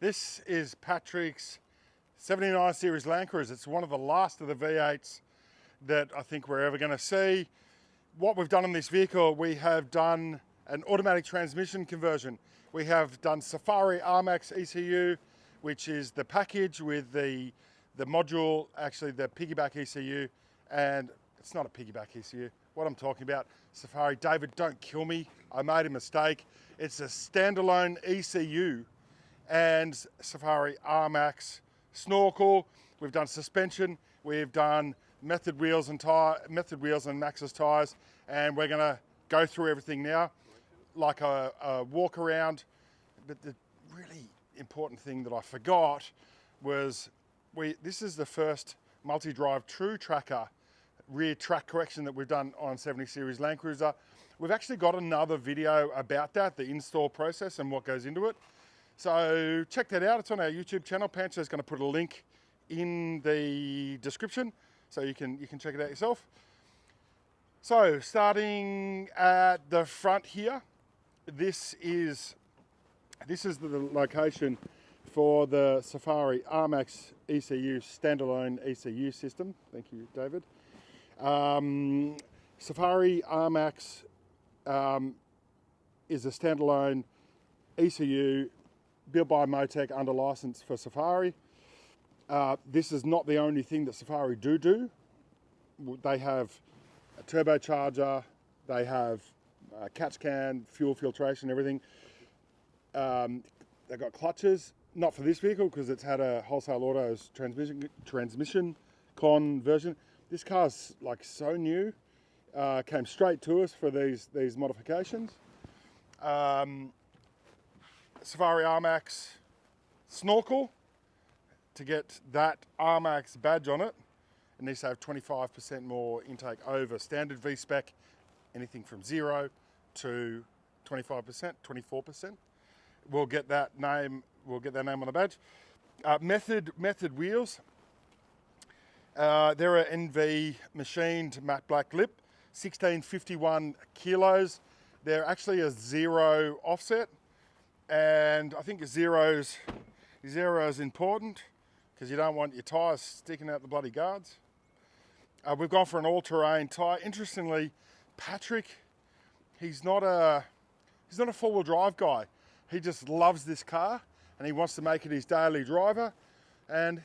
This is Patrick's 79 Series LandCruiser. It's one of the last of the V8s that I think we're ever going to see. What we've done on this vehicle, we have done an automatic transmission conversion. We have done Safari Armax ECU, which is the package with the module, actually the piggyback ECU, and it's not a piggyback ECU. What I'm talking about, Safari, David, don't kill me. I made a mistake. It's a standalone ECU and Safari Armax snorkel. We've done suspension. We've done method wheels and Maxxis tires, and we're going to go through everything now, like a walk around. But the really important thing that I forgot was this is the first MultiDrive True Tracker rear track correction that we've done on 70 Series LandCruiser. We've actually got another video about that, the install process and what goes into it. So check that out. It's on our YouTube channel. Pancho's going to put a link in the description so you can check it out yourself. So starting at the front here, this is the location for the Safari Armax ECU standalone ECU system. Thank you, David. Safari Armax is a standalone ECU built by Motec under license for Safari. This is not the only thing that Safari do. They have a turbocharger, they have a catch can, fuel filtration, everything. They've got clutches, not for this vehicle because it's had a Wholesale Autos transmission conversion. This car's like so new, came straight to us for these modifications. Safari Armax snorkel, to get that Armax badge on it, it needs to have 25% more intake over standard V-spec, anything from 0 to 25%, 24%. We'll get that name on the badge. Method wheels. They're a NV machined matte black lip, 1651 kilos. They're actually a 0 offset, and I think zero is important because you don't want your tyres sticking out the bloody guards. We've gone for an all-terrain tyre. Interestingly, Patrick, he's not a four-wheel drive guy. He just loves this car and he wants to make it his daily driver. And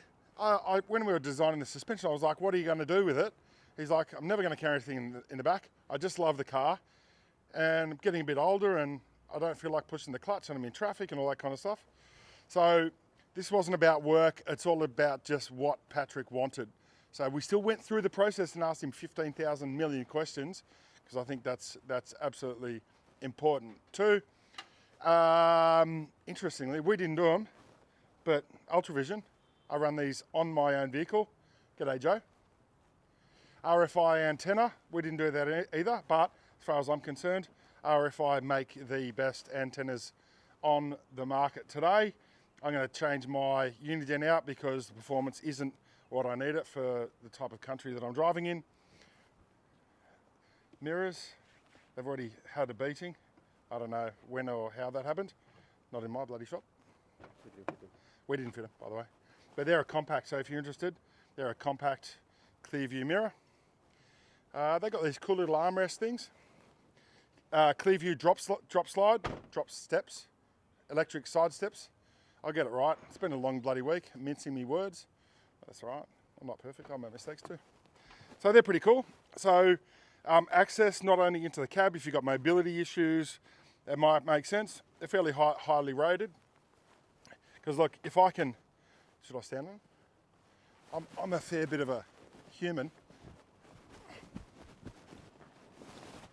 when we were designing the suspension, I was like, what are you going to do with it? He's like, I'm never going to carry anything in the back. I just love the car. And I'm getting a bit older and I don't feel like pushing the clutch and I'm in traffic and all that kind of stuff. So this wasn't about work. It's all about just what Patrick wanted. So we still went through the process and asked him 15,000 million questions because I think that's absolutely important too. Interestingly, we didn't do them, but Ultravision, I run these on my own vehicle. G'day, Joe. RFI antenna, we didn't do that either, but as far as I'm concerned, RFI make the best antennas on the market today. I'm going to change my Uniden out because the performance isn't what I need it for the type of country that I'm driving in. Mirrors, they've already had a beating. I don't know when or how that happened. Not in my bloody shop. We didn't fit them, by the way. But they're a compact, so if you're interested, they're a compact clear view mirror. They've got these cool little armrest things. Clear view drop steps, electric side steps. I'll get it right. It's been a long bloody week, mincing me words. That's all right. I'm not perfect. I make mistakes too. So they're pretty cool. So access not only into the cab, if you've got mobility issues, it might make sense. They're fairly highly rated. Because look, if I can, should I stand on? I'm a fair bit of a human.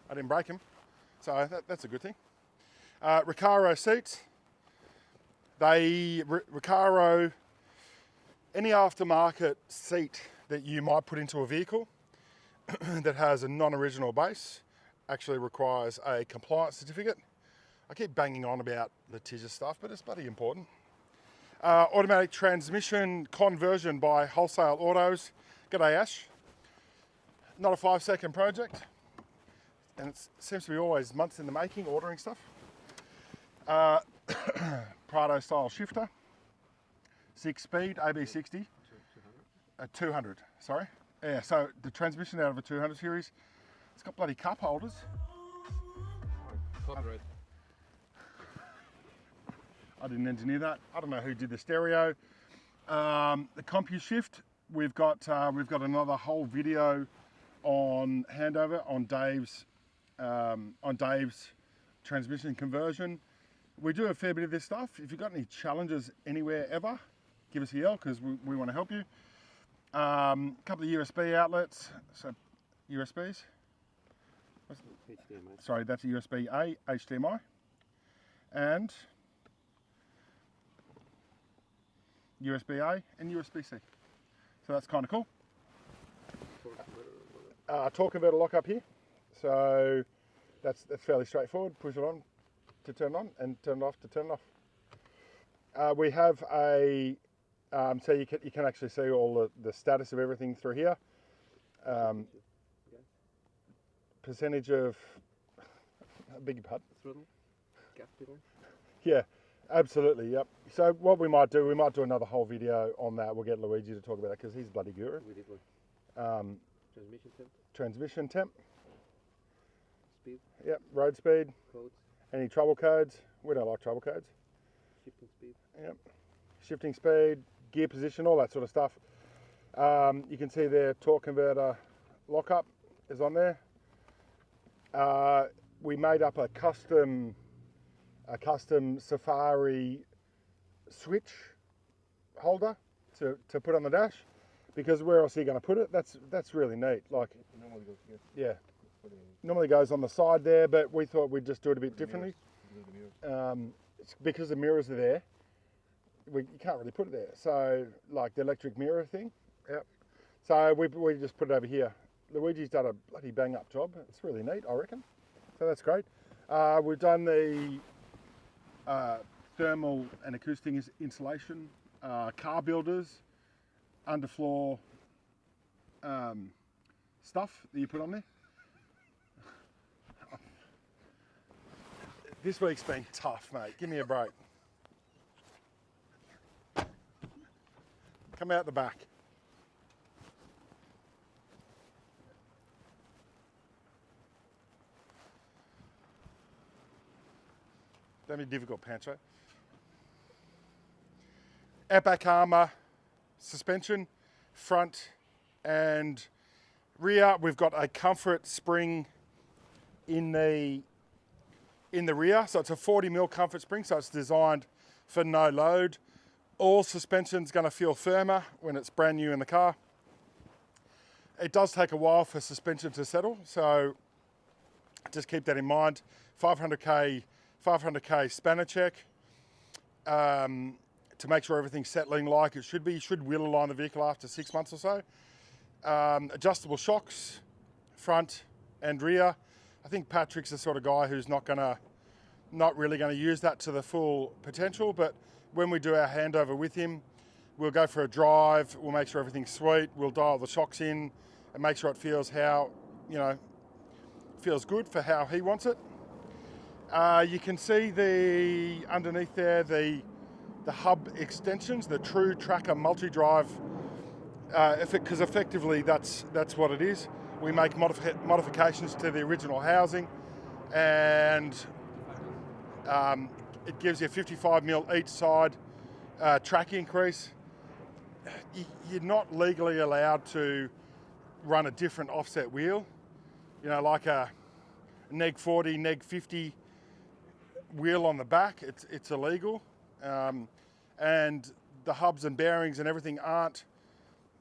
I didn't break them, so that's a good thing. Recaro seats. Recaro, any aftermarket seat that you might put into a vehicle that has a non-original base actually requires a compliance certificate. I keep banging on about litigious stuff, but it's bloody important. Automatic transmission conversion by Wholesale Autos. G'day, Ash. Not a 5-second project. And it seems to be always months in the making, ordering stuff. Prado style shifter. 6-speed, AB60, 200, sorry. Yeah, so the transmission out of a 200 series, it's got bloody cup holders. Copyright. I didn't engineer that. I don't know who did the stereo. The CompuShift, we've got another whole video on handover on Dave's transmission conversion. We do a fair bit of this stuff. If you've got any challenges anywhere ever, give us a yell because we want to help you. A couple of USB outlets, so USBs. HDMI. Sorry, that's a USB-A, HDMI, and USB-A and USB-C. So that's kind of cool. Torque converter lock up here. So that's fairly straightforward. Push it on to turn it on and turn it off to turn it off. We have a, so you can actually see all the status of everything through here. Percentage of, I beg your pardon? Throttle? Gas pedal? Yeah, absolutely, yep. So what we might do another whole video on that. We'll get Luigi to talk about it because he's bloody guru. We did one. Transmission temp? Transmission temp. Speed? Yep, road speed. Codes? Any trouble codes? We don't like trouble codes. Shifting speed? Yep. Shifting speed, gear position, all that sort of stuff. You can see there, torque converter lockup is on there. We made up a custom Safari switch holder to put on the dash, because where else are you going to put it? That's really neat. Like, It normally goes here. yeah, normally goes on the side there, but we thought we'd just do it a bit differently. It's because the mirrors are there. You can't really put it there. So like the electric mirror thing. Yep. So we just put it over here. Luigi's done a bloody bang up job. It's really neat, I reckon. So that's great. We've done the thermal and acoustic insulation, car builders, underfloor stuff that you put on there. This week's been tough, mate. Give me a break. Come out the back. Don't be difficult, Pancho. Outback armour, suspension, front and rear. We've got a comfort spring in the rear. So it's a 40mm comfort spring, so it's designed for no load. All suspension's going to feel firmer when it's brand new in the car. It does take a while for suspension to settle, so just keep that in mind. 500k spanner check to make sure everything's settling like it should be. You should wheel align the vehicle after 6 months or so. Adjustable shocks, front and rear. I think Patrick's the sort of guy who's not really going to use that to the full potential, but when we do our handover with him, we'll go for a drive, we'll make sure everything's sweet, we'll dial the shocks in and make sure it feels feels good for how he wants it. You can see underneath there the hub extensions, the True Tracker MultiDrive, because effectively that's what it is. We make modifications to the original housing, and it gives you 55mm each side track increase. You're not legally allowed to run a different offset wheel, like a neg 40, neg 50 wheel on the back. It's illegal, and the hubs and bearings and everything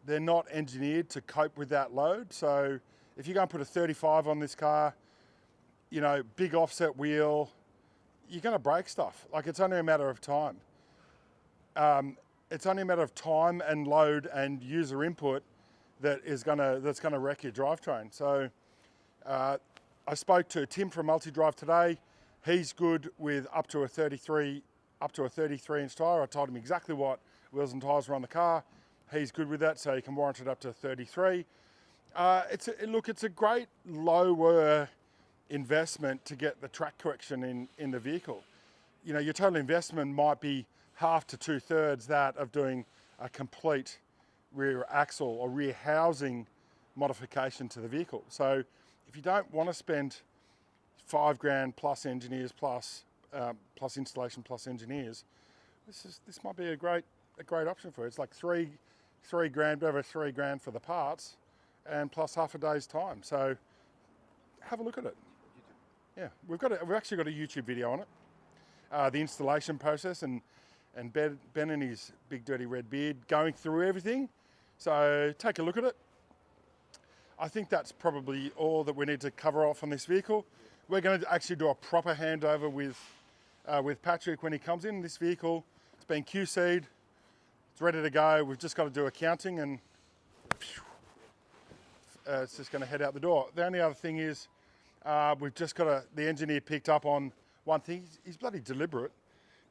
they're not engineered to cope with that load. So if you're going to put a 35 on this car, big offset wheel, you're going to break stuff. Like, it's only a matter of time. It's only a matter of time and load and user input that's going to wreck your drivetrain. So I spoke to Tim from MultiDrive today. He's good with up to a 33 inch tyre. I told him exactly what wheels and tyres were on the car. He's good with that, so you can warrant it up to 33. It's a great lower investment to get the track correction in the vehicle. Your total investment might be half to 2/3 that of doing a complete rear axle or rear housing modification to the vehicle. So if you don't want to spend $5,000 plus engineers plus installation plus engineers, this might be a great option for you. It's like three grand, over $3,000 for the parts, and plus half a day's time. So have a look at it. Yeah, we've actually got a YouTube video on it, the installation process, and Ben and his big dirty red beard going through everything. So take a look at it. I think that's probably all that we need to cover off on this vehicle. We're going to actually do a proper handover with Patrick when he comes in. This vehicle, it's been QC'd, it's ready to go. We've just got to do accounting, and it's just going to head out the door. The only other thing is, we've just got the engineer picked up on one thing. He's bloody deliberate.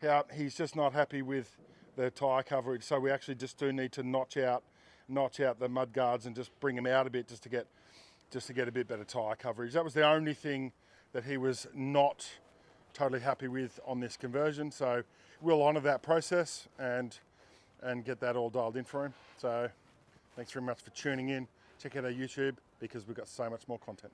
How he's just not happy with the tyre coverage, so we actually just do need to notch out the mud guards and just bring them out a bit just to get a bit better tyre coverage. That was the only thing that he was not totally happy with on this conversion. So we'll honour that process and get that all dialed in for him. So thanks very much for tuning in. Check out our YouTube because we've got so much more content.